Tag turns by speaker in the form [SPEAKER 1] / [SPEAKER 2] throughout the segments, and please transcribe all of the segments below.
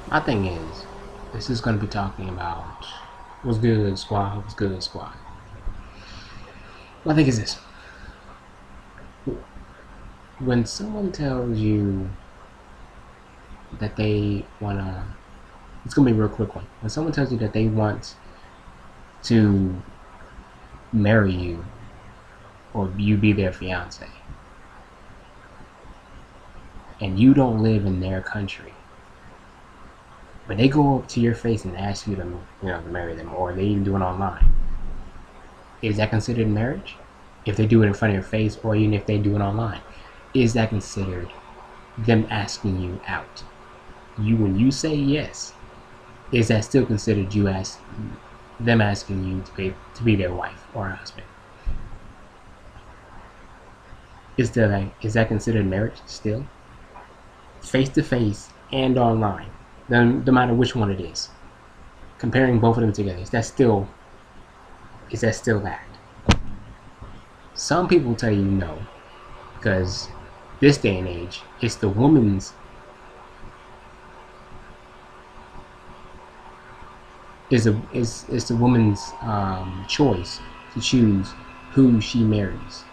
[SPEAKER 1] My thing is, this is going to be talking about what's good, squad, what's good, squad. My thing is this: when someone tells you that they wanna, it's gonna be a real quick one. When someone tells you that they want to marry you or you be their fiance, and you don't live in their country, when they go up to your face and ask you to, to marry them, or they even do it online, is that considered marriage? If they do it in front of your face, or even if they do it online, is that considered them asking you out? When you say yes, is that still considered them asking you to be their wife or husband? Is that considered marriage still? Face to face and online, no matter which one it is. Comparing both of them together, is that still that? Some people tell you no, because this day and age, it's the woman's choice to choose who she marries.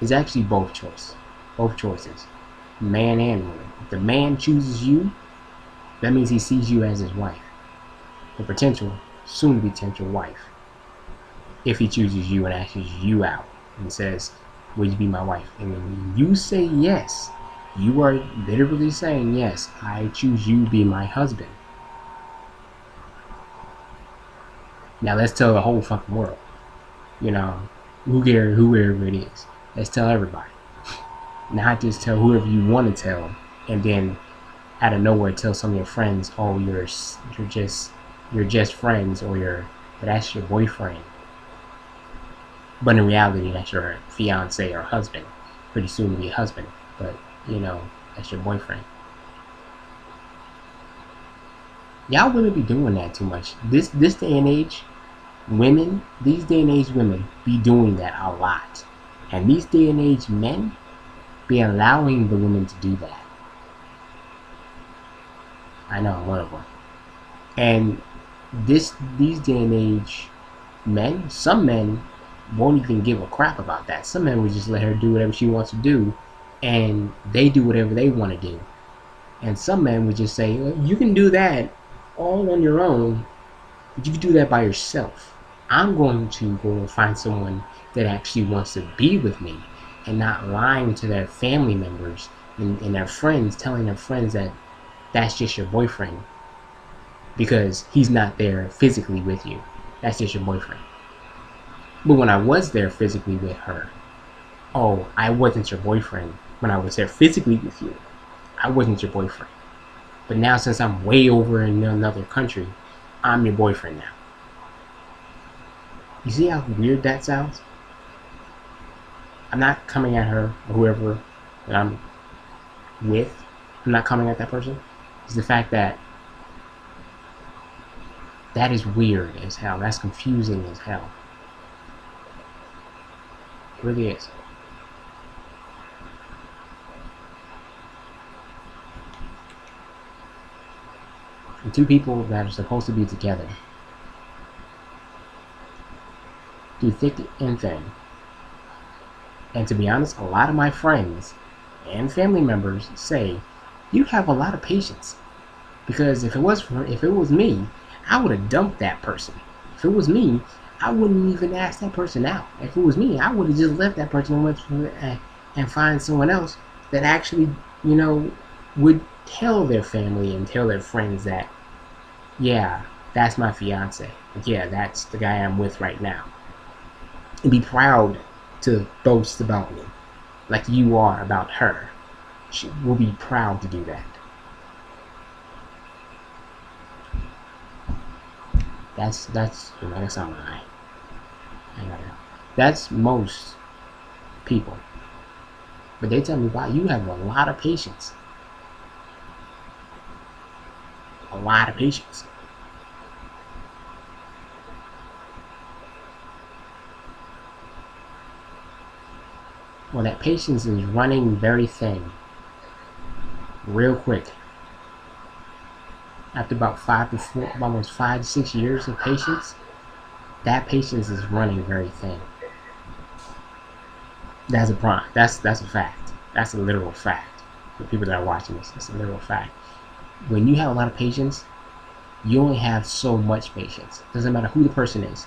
[SPEAKER 1] It's actually both choices, man and woman. If the man chooses you, that means he sees you as his wife, the potential, soon-to-be potential wife. If he chooses you and asks you out and says, "Would you be my wife?" and when you say yes, you are literally saying, "Yes, I choose you to be my husband." Now let's tell the whole fucking world. You know, whoever it is. Let's tell everybody. Not just tell whoever you want to tell, and then out of nowhere tell some of your friends, "Oh, you're just friends," or that's your boyfriend. But in reality, that's your fiance or husband. Pretty soon to be a husband, but that's your boyfriend. Y'all wouldn't be doing that too much. This day and age, these day and age women be doing that a lot, and these day and age men be allowing the women to do that. I know I'm one of them. And these day and age some men won't even give a crap about that. Some men would just let her do whatever she wants to do, and they do whatever they want to do. And some men would just say, "Well, you can do that all on your own, but you can do that by yourself. I'm going to go and find someone that actually wants to be with me," and not lying to their family members and their friends, telling their friends that that's just your boyfriend because he's not there physically with you. That's just your boyfriend. But when I was there physically with her, "Oh, I wasn't your boyfriend when I was there physically with you. I wasn't your boyfriend. But now since I'm way over in another country, I'm your boyfriend now." You see how weird that sounds? I'm not coming at her or whoever that I'm with. I'm not coming at that person. It's the fact that that is weird as hell. That's confusing as hell. It really is. And two people that are supposed to be together do thick and thin. And to be honest, a lot of my friends and family members say you have a lot of patience. Because if it was me, I would have dumped that person. If it was me, I wouldn't even ask that person out. If it was me, I would have just left that person and find someone else that actually, would tell their family and tell their friends that, yeah, that's my fiance. Yeah, that's the guy I'm with right now. And be proud to boast about me like you are about her. She will be proud to do that. That's not mine. That's most people. But they tell me, "Wow, you have a lot of patience." A lot of patience. Well, that patience is running very thin. Real quick. after about almost 5 to 6 years of patience, that patience is running very thin. That's a prime. That's a fact. That's a literal fact. For people that are watching this, it's a literal fact. When you have a lot of patience, you only have so much patience. Doesn't matter who the person is.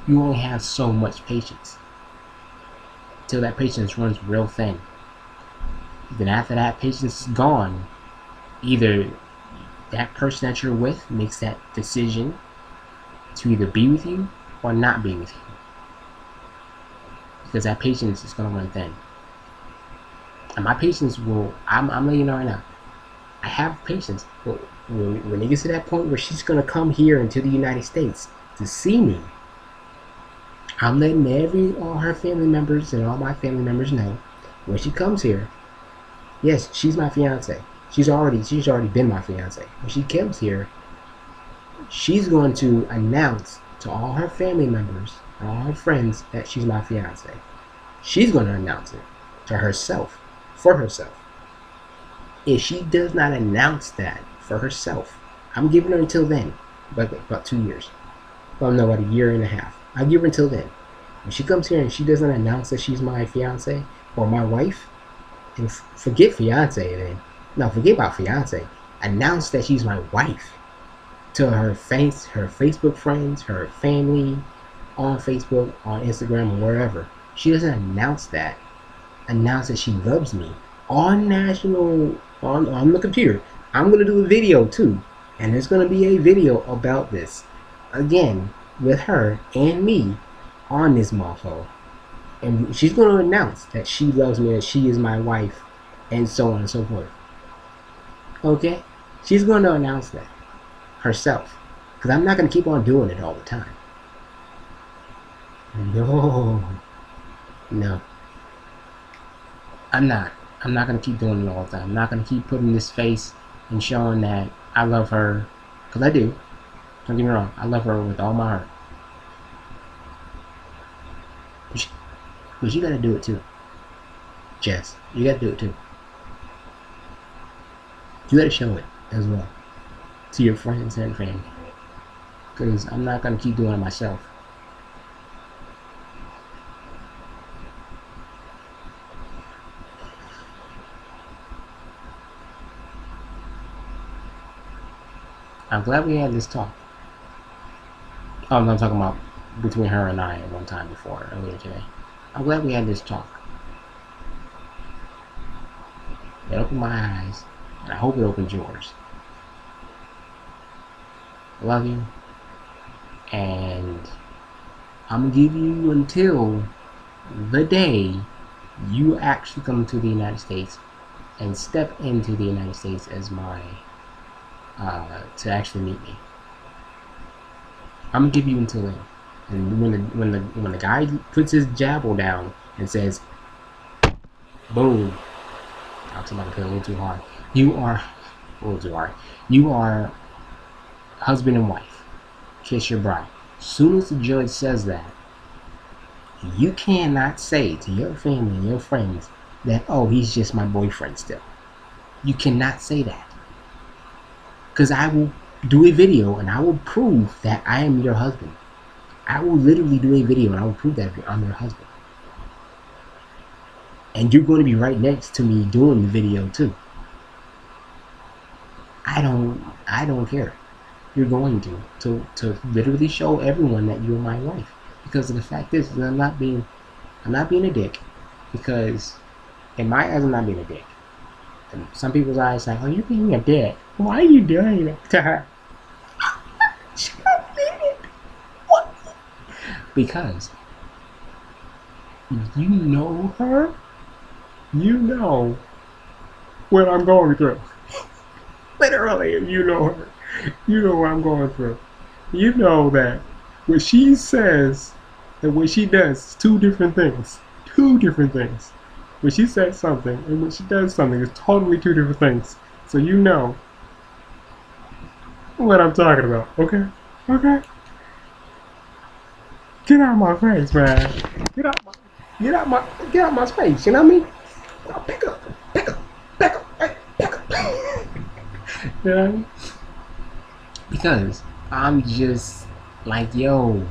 [SPEAKER 1] You only have so much patience till that patience runs real thin. Then after that patience is gone, either that person that you're with makes that decision to either be with you or not be with you, because that patience is going to run thin. And my patience I'm letting you know right now, I have patience. But when it gets to that point where she's going to come here into the United States to see me, I'm letting all her family members and all my family members know, when she comes here, yes, she's my fiance. She's already been my fiance. When she comes here, she's going to announce to all her family members and all her friends that she's my fiance. She's going to announce it to herself, for herself. If she does not announce that for herself, I'm giving her until then, about 2 years. Well, no, about a year and a half. I'll give her until then. When she comes here and she doesn't announce that she's my fiance or my wife, and forget fiance then. No, forget about fiance. Announce that she's my wife to her Facebook friends, her family, on Facebook, on Instagram, or wherever. She doesn't announce that. Announce that she loves me on the computer. I'm gonna do a video too, and there's gonna be a video about this again with her and me on this mofo, and she's gonna announce that she loves me, that she is my wife, and so on and so forth. Okay, she's gonna announce that herself, because I'm not gonna keep on doing it all the time. No, I'm not gonna keep doing it all the time. I'm not gonna keep putting this face and showing that I love her, because I do. Don't get me wrong, I love her with all my heart. But you gotta do it too. Jess, you gotta do it too. You gotta show it as well to your friends and family, because I'm not gonna keep doing it myself. I'm glad we had this talk. Oh, no, I'm talking about between her and I at one time before, earlier today. I'm glad we had this talk. It opened my eyes, and I hope it opens yours. I love you, and I'm gonna give you until the day you actually come to the United States and step into the United States as my to actually meet me. I'm gonna give you until then. And when the guy puts his javel down and says, "Boom," I'm somebody put a little too hard. You are a little too hard. You are husband and wife. Kiss your bride. As soon as the judge says that, you cannot say to your family and your friends that, "Oh, he's just my boyfriend still." You cannot say that, because I will do a video and I will prove that I am your husband. I will literally do a video and I will prove that I'm your husband. And you're going to be right next to me doing the video too. I don't care. You're going to literally show everyone that you're my wife. Because the fact is, I'm not being a dick. Because in my eyes, I'm not being a dick. In some people's eyes, like, "Oh, you're being a dick. Why are you doing that to her?" What? Because you know her. You know what I'm going through. Literally, you know her. You know what I'm going through. You know that what she says and what she does is two different things. Two different things. When she says something and when she does something is totally two different things. So you know what I'm talking about. Okay? Okay? Get out of my face, man. Get out my space. You know what I mean? Pick up. Hey, pick up. You know what I mean? Because I'm just like, yo,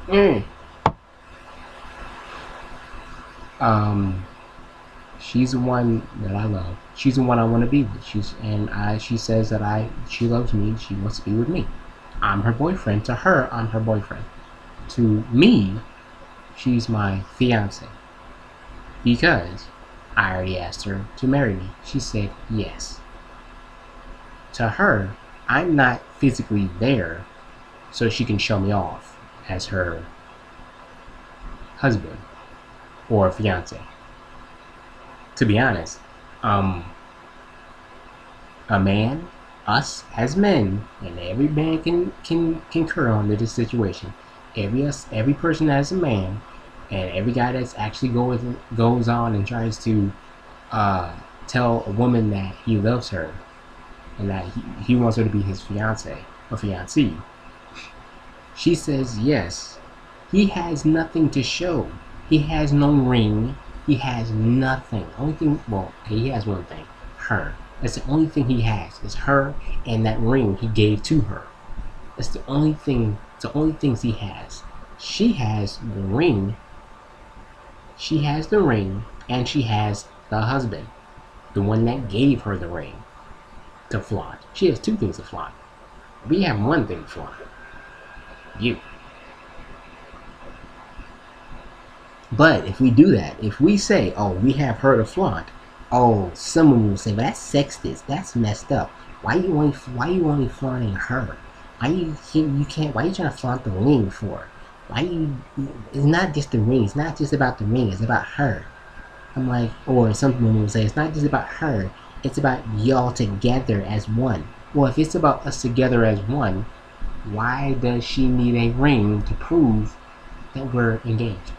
[SPEAKER 1] mm, um, she's the one that I love. She's the one I want to be with. She says that she loves me. She wants to be with me. I'm her boyfriend. To her, I'm her boyfriend. To me, she's my fiance because I already asked her to marry me. She said yes. To her, I'm not physically there so she can show me off as her husband or fiance. To be honest, um, a man, us as men, and every man can concur on this situation. Every person as a man, and every guy that's actually goes on and tries to uh, tell a woman that he loves her and that he wants her to be his fiance or fiancée. She says yes. He has nothing to show. He has no ring. He has nothing. Only thing, well, he has one thing. Her. That's the only thing he has. Is her and that ring he gave to her. That's the only thing. It's the only things he has. She has the ring. She has the ring, and she has the husband, the one that gave her the ring to flaunt. She has two things to flaunt. We have one thing to flaunt. You. But if we do that, if we say, oh, we have her to flaunt, oh, someone will say, but that's sexist. That's messed up. Why you only flaunting her? Why you can't? Why you trying to flaunt the ring for? Why you? It's not just the ring. It's not just about the ring. It's about her. I'm like, or some women will say, it's not just about her. It's about y'all together as one. Well, if it's about us together as one, why does she need a ring to prove that we're engaged?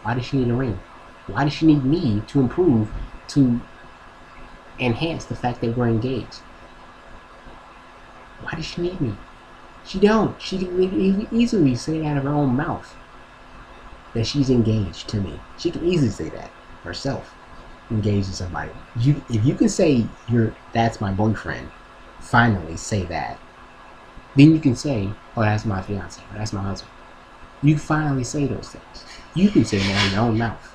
[SPEAKER 1] Why does she need a ring? Why does she need me to improve, to enhance the fact that we're engaged? Why does she need me? She don't. She can easily say out of her own mouth that she's engaged to me. She can easily say that herself. Engaged to somebody. If you can say that's my boyfriend, finally say that. Then you can say, oh, that's my fiance, or that's my husband. You finally say those things. You can say that in your own mouth.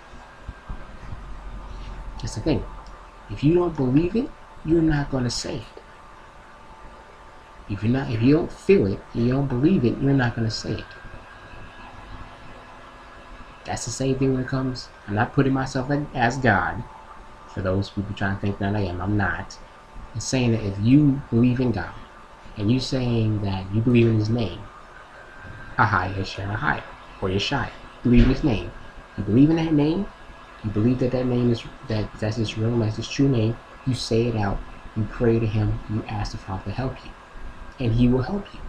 [SPEAKER 1] That's the thing. If you don't believe it, you're not going to say it. If you don't feel it, you don't believe it, you're not going to say it. That's the same thing when it comes. I'm not putting myself as God. For those people trying to think that I am, I'm not. I'm saying that if you believe in God, and you saying that you believe in His name, Ahai Ahai, or Yeshai, believe in His name. You believe in that name. You believe that name is that's His real, that's His true name. You say it out. You pray to Him. You ask the Father to help you, and He will help you.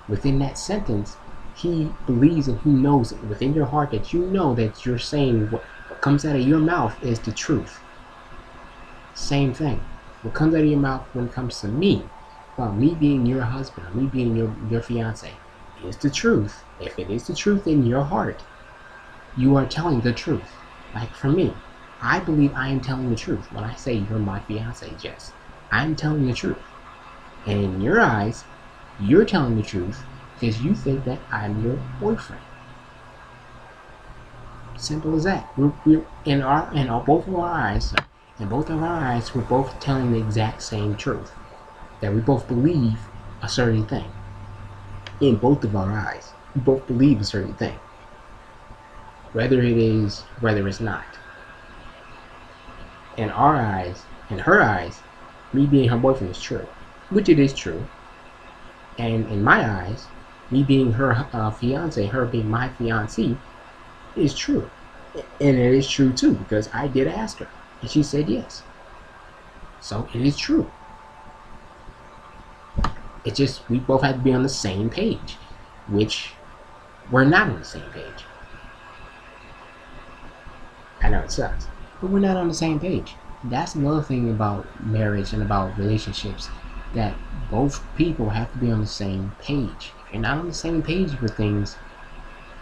[SPEAKER 1] Within that sentence, He believes and He knows it within your heart that you know that you're saying what comes out of your mouth is the truth. Same thing. What comes out of your mouth when it comes to me, about me being your husband, or me being your fiance, is the truth. If it is the truth in your heart, you are telling the truth. Like for me, I believe I am telling the truth when I say you're my fiance, Jess. I'm telling the truth. And in your eyes, you're telling the truth because you think that I'm your boyfriend. Simple as that. We're in both of our eyes. In both of our eyes, we're both telling the exact same truth. That we both believe a certain thing. In both of our eyes, we both believe a certain thing. Whether it's not. In our eyes, in her eyes, me being her boyfriend is true. Which it is true. And in my eyes, me being her fiance, her being my fiancée, is true. And it is true too, because I did ask her. And she said yes. So it is true. It's just we both have to be on the same page, which we're not on the same page. I know it sucks, but we're not on the same page. That's another thing about marriage and about relationships, that both people have to be on the same page. If you're not on the same page with things,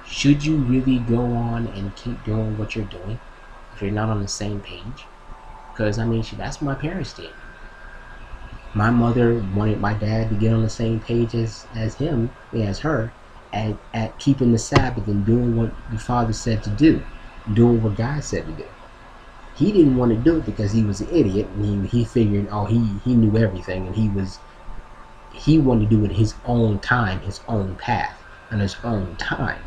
[SPEAKER 1] should you really go on and keep doing what you're doing if you're not on the same page? Because I mean, that's what my parents did. My mother wanted my dad to get on the same page as him, as her, at keeping the Sabbath and doing what the Father said to do, doing what God said to do. He didn't want to do it because he was an idiot, and he figured, oh, he knew everything, and he wanted to do it his own time, his own path, and his own time.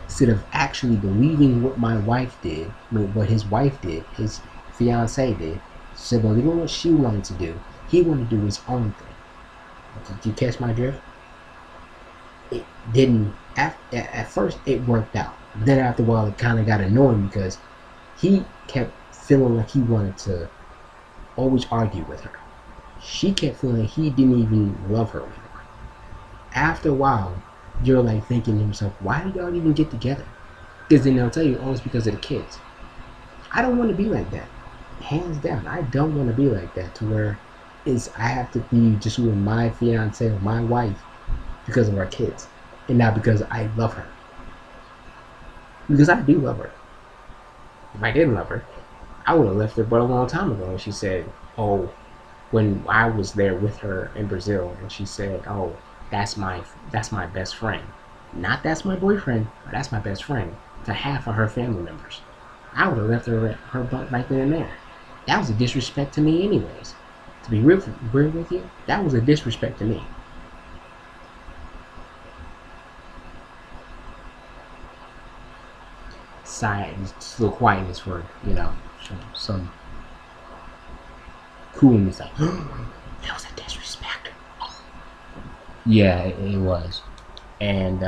[SPEAKER 1] Instead of actually believing what my wife did, what his wife did, his fiance did, instead of believing what she wanted to do, he wanted to do his own thing. Did you catch my drift? It didn't. At first, it worked out. Then after a while, it kind of got annoying because he kept feeling like he wanted to always argue with her. She kept feeling like he didn't even love her anymore. After a while, you're like thinking to yourself, why do y'all even get together? Because then they'll tell you, oh, it's because of the kids. I don't want to be like that. Hands down, I don't want to be like that to where I have to be just with my fiance or my wife because of our kids, and not because I love her. Because I do love her. If I didn't love her, I would have left her but a long time ago. And she said, oh, when I was there with her in Brazil, and she said, oh, that's my best friend. Not that's my boyfriend, but that's my best friend to half of her family members. I would have left her butt right then and there. That was a disrespect to me anyways. To be real with you, that was a disrespect to me. Sigh, just a little quietness for, some coolness. Like, that was a disrespect. Yeah, it was. And,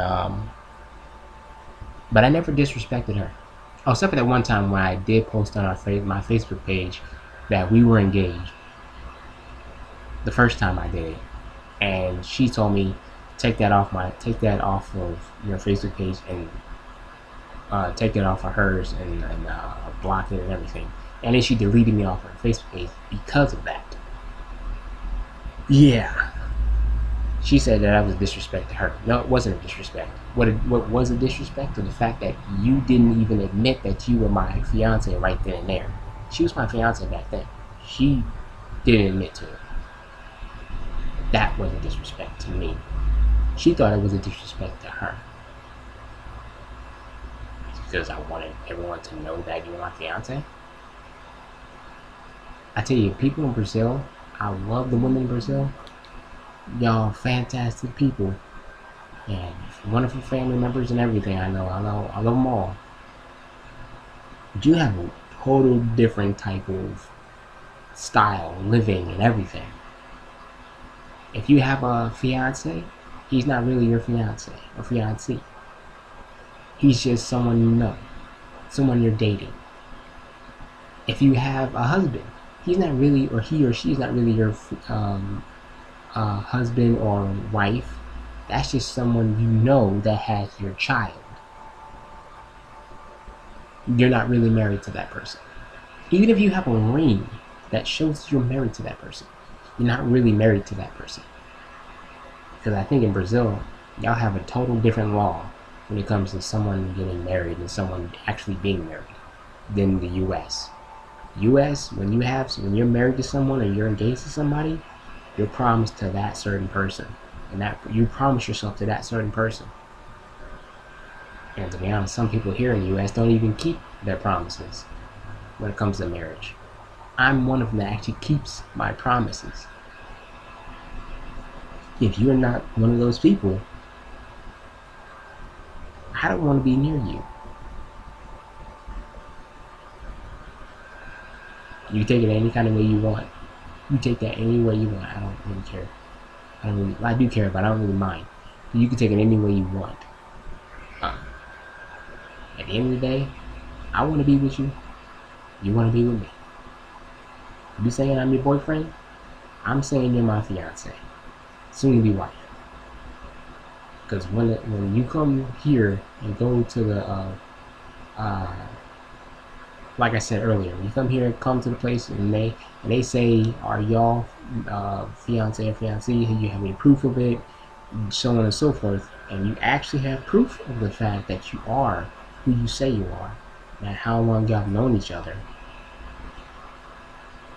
[SPEAKER 1] but I never disrespected her. Oh, except for that one time when I did post on my Facebook page that we were engaged. The first time I did it, and she told me take that off of your Facebook page and take it off of hers and block it and everything. And then she deleted me off her Facebook page because of that. Yeah. She said that I was a disrespect to her. No, it wasn't a disrespect. What was a disrespect? To the fact that you didn't even admit that you were my fiance right then and there. She was my fiance back then. She didn't admit to it. That was a disrespect to me. She thought it was a disrespect to her. Because I wanted everyone to know that you were my fiance. I tell you, people in Brazil, I love the women in Brazil. Y'all fantastic people. And wonderful family members and everything. I love them all. But you have a total different type of style, living, and everything. If you have a fiance, he's not really your fiance or fiancée. He's just someone you know, someone you're dating. If you have a husband, he's not really, or he or she is not really your husband or wife. That's just someone you know that has your child. You're not really married to that person. Even if you have a ring that shows you're married to that person, you're not really married to that person. Because I think in Brazil, y'all have a total different law when it comes to someone getting married and someone actually being married than the U.S. U.S., when you're married to someone or you're engaged to somebody, you're promised to that certain person, and that you promise yourself to that certain person. And to be honest, some people here in the U.S. don't even keep their promises when it comes to marriage. I'm one of them that actually keeps my promises. If you're not one of those people, I don't want to be near you. You take it any kind of way you want. You take that any way you want. I don't really care. I do care, but I don't really mind. You can take it any way you want. At the end of the day, I want to be with you. You want to be with me. You saying I'm your boyfriend? I'm saying you're my fiance, soon to be wife. Because when you come here and go to the like I said earlier, when you come here, come to the place, and they say, are y'all fiance or fiancée? You have any proof of it, so on and so forth, and you actually have proof of the fact that you are who you say you are, and how long y'all have known each other.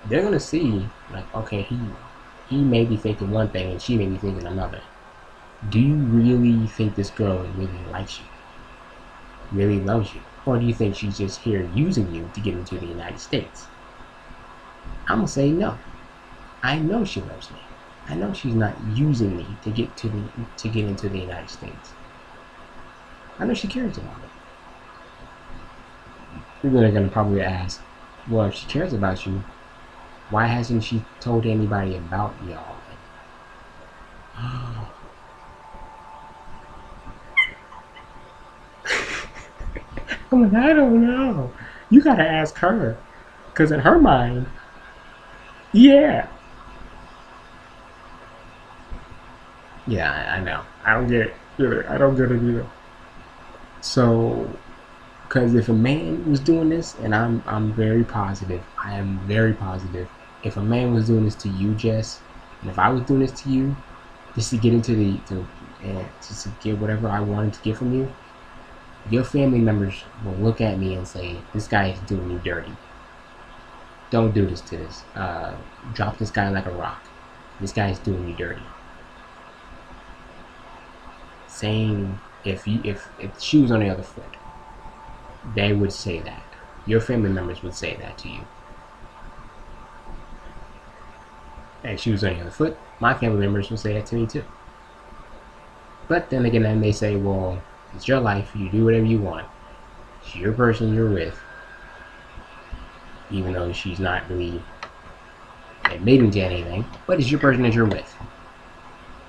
[SPEAKER 1] they're gonna see like, okay, he may be thinking one thing and she may be thinking another. Do you really think this girl really likes you, really loves you, or do you think she's just here using you to get into the United States? I'm gonna say no. I know she loves me. I know she's not using me to get into the United States. I know she cares about me. People are gonna probably ask, well, if she cares about you, why hasn't she told anybody about y'all? I'm like, I don't know. You gotta ask her, because in her mind, yeah, yeah, I know. I don't get it either. I don't get it either. So, because if a man was doing this, and I'm very positive, I am very positive. If a man was doing this to you, Jess, and if I was doing this to you, just to get into just to get whatever I wanted to get from you, your family members will look at me and say, "This guy is doing you dirty. Don't do this to this. Drop this guy like a rock. This guy is doing you dirty." Saying if she was on the other foot, they would say that. Your family members would say that to you. And she was on the other foot, my family members would say that to me too. But then again, they may say, well, it's your life, you do whatever you want. It's your person you're with. Even though she's not really admitting to anything, but it's your person that you're with.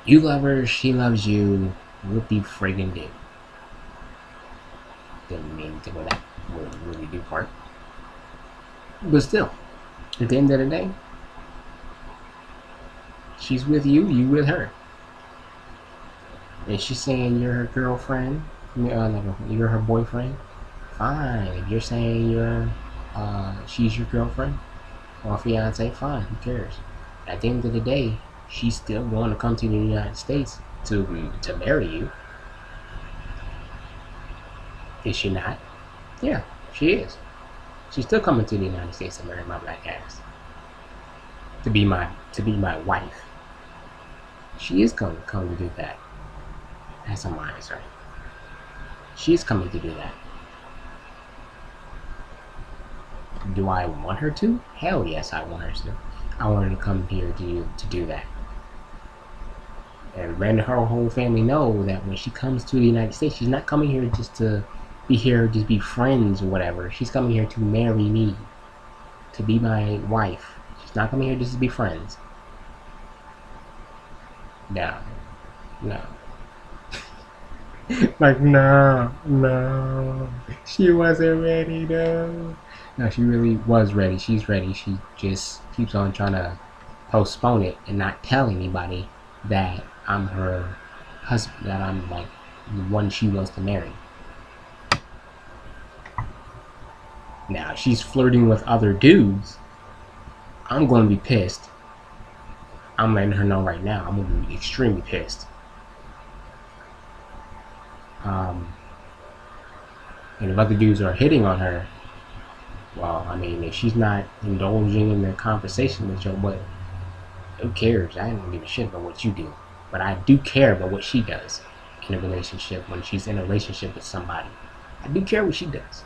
[SPEAKER 1] You love her, she loves you, whoopie friggin' do. Didn't mean to go that really do part. But still, at the end of the day, she's with you, you with her. Is she saying you're her girlfriend? You're her boyfriend? Fine. If you're saying she's your girlfriend or fiance, fine. Who cares? At the end of the day, she's still going to come to the United States to marry you. Is she not? Yeah, she is. She's still coming to the United States to marry my black ass. To be my wife. She is going to come to do that. That's a minus, right? She's coming to do that. Do I want her to? Hell yes, I want her to. I want her to come here to do that. And let her whole family know that when she comes to the United States, she's not coming here just to be here, just be friends or whatever. She's coming here to marry me, to be my wife. She's not coming here just to be friends. No. Like, no. She wasn't ready, though. No, she really was ready. She's ready. She just keeps on trying to postpone it and not tell anybody that I'm her husband, that I'm like the one she wants to marry. Now, she's flirting with other dudes. I'm going to be pissed. I'm letting her know right now. I'm going to be extremely pissed. And if other dudes are hitting on her, well, I mean, if she's not indulging in the conversation with you, what? Who cares? I don't give a shit about what you do. But I do care about what she does in a relationship when she's in a relationship with somebody. I do care what she does.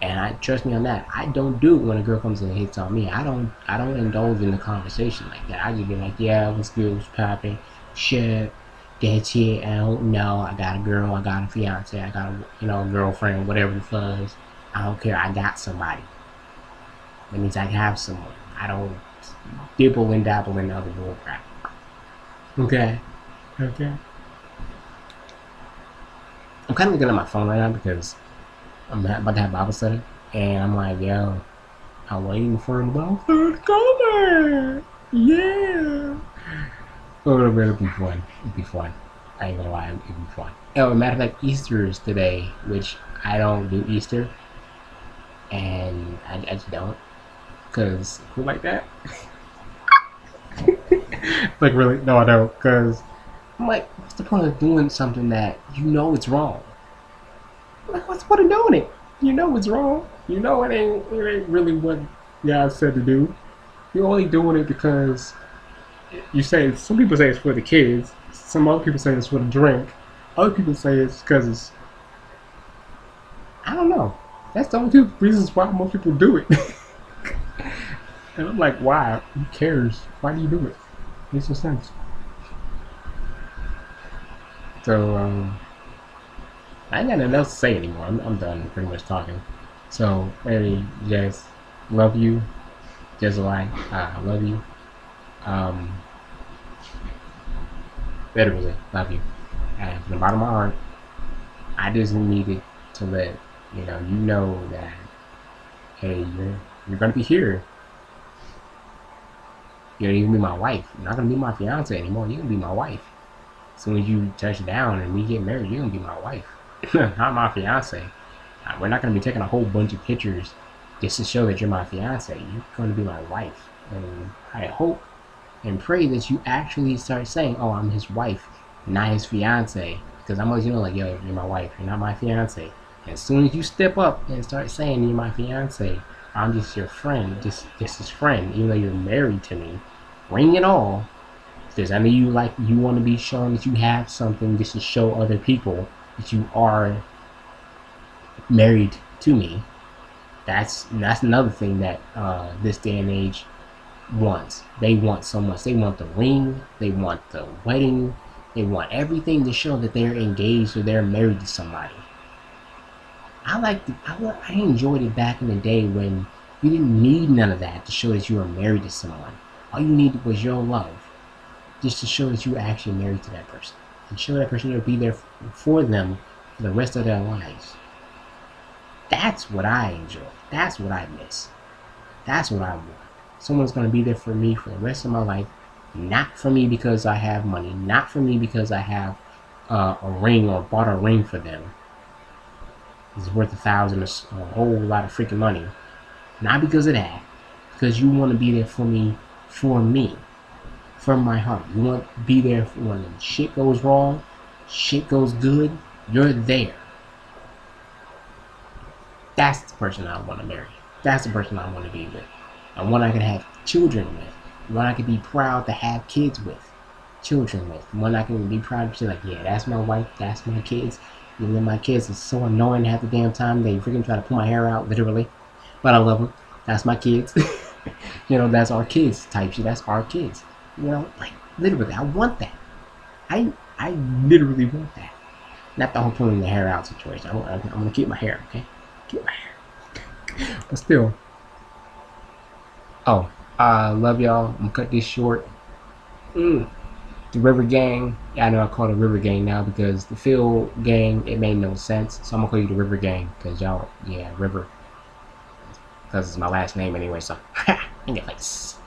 [SPEAKER 1] And I trust me on that. I don't do it when a girl comes and hits on me. I don't indulge in the conversation like that. I just be like, yeah, what's good, what's popping, shit, that's it. I don't know. I got a girl, I got a fiance, I got a girlfriend, whatever the fuck. I don't care. I got somebody. That means I have someone. I don't dibble and dabble in other bull crap. Okay. I'm kind of looking at my phone right now because I'm about to have Bible study, and I'm like, yo, I'm waiting for the Bible to come. Yeah. Oh, it'll be fun. It'll be fun. I ain't gonna lie, it'll be fun. Oh, matter of fact, Easter is today, which I don't do Easter, and I just don't, cause who like that? Like really? No, I don't, cause I'm like, what's the point of doing something that you know it's wrong? Like, what's the point of doing it? You know it's wrong. You know it ain't really what God said to do. You're only doing it because you say some people say it's for the kids. Some other people say it's for the drink. Other people say it's because it's I don't know. That's the only two reasons why most people do it. And I'm like, why? Who cares? Why do you do it? Makes no sense. So I ain't got nothing else to say anymore. I'm done pretty much talking. So maybe just love you, just like I love you. Um, literally love you, and from the bottom of my heart, I just needed to let you know that hey, you're gonna be here. You're gonna even be my wife. You're not gonna be my fiance anymore. You're gonna be my wife. As soon as you touch down and we get married, you're gonna be my wife, not my fiance. We're not gonna be taking a whole bunch of pictures just to show that you're my fiance. You're gonna be my wife, and I hope and pray that you actually start saying, "Oh, I'm his wife, not his fiance." Because I'm always, like, "Yo, you're my wife. You're not my fiance." And as soon as you step up and start saying you're my fiance, I'm just your friend, just his friend, even though you're married to me, ring and all. Does that mean you want to be shown that you have something just to show other people that you are married to me? That's another thing that this day and age wants. They want so much. They want the ring. They want the wedding. They want everything to show that they're engaged or they're married to somebody. I enjoyed it back in the day when you didn't need none of that to show that you were married to someone. All you needed was your love, just to show that you were actually married to that person, and show that person you'll be there for them for the rest of their lives. That's what I enjoy. That's what I miss. That's what I want. Someone's going to be there for me for the rest of my life. Not for me because I have money. Not for me because I have a ring or bought a ring for them. It's worth 1,000 or a whole lot of freaking money. Not because of that. Because you want to be there for me, from my heart. You want to be there for when shit goes wrong, shit goes good. You're there. That's the person I want to marry. That's the person I want to be with. And one I can have children with. One I can be proud to have kids with. Children with. One I can be proud to say, like, yeah, that's my wife, that's my kids. Even though my kids are so annoying half the damn time, they freaking try to pull my hair out, literally. But I love them. That's my kids. That's our kids type shit. That's our kids. Like, literally, I want that. I literally want that. Not the whole pulling the hair out situation. I'm gonna keep my hair, okay? Keep my hair. But still. Oh, I love y'all. I'm gonna cut this short. The River Gang. Yeah, I know I call it River Gang now because the Phil Gang, it made no sense. So I'm gonna call you the River Gang because y'all, yeah, River. Because it's my last name anyway, so in your face.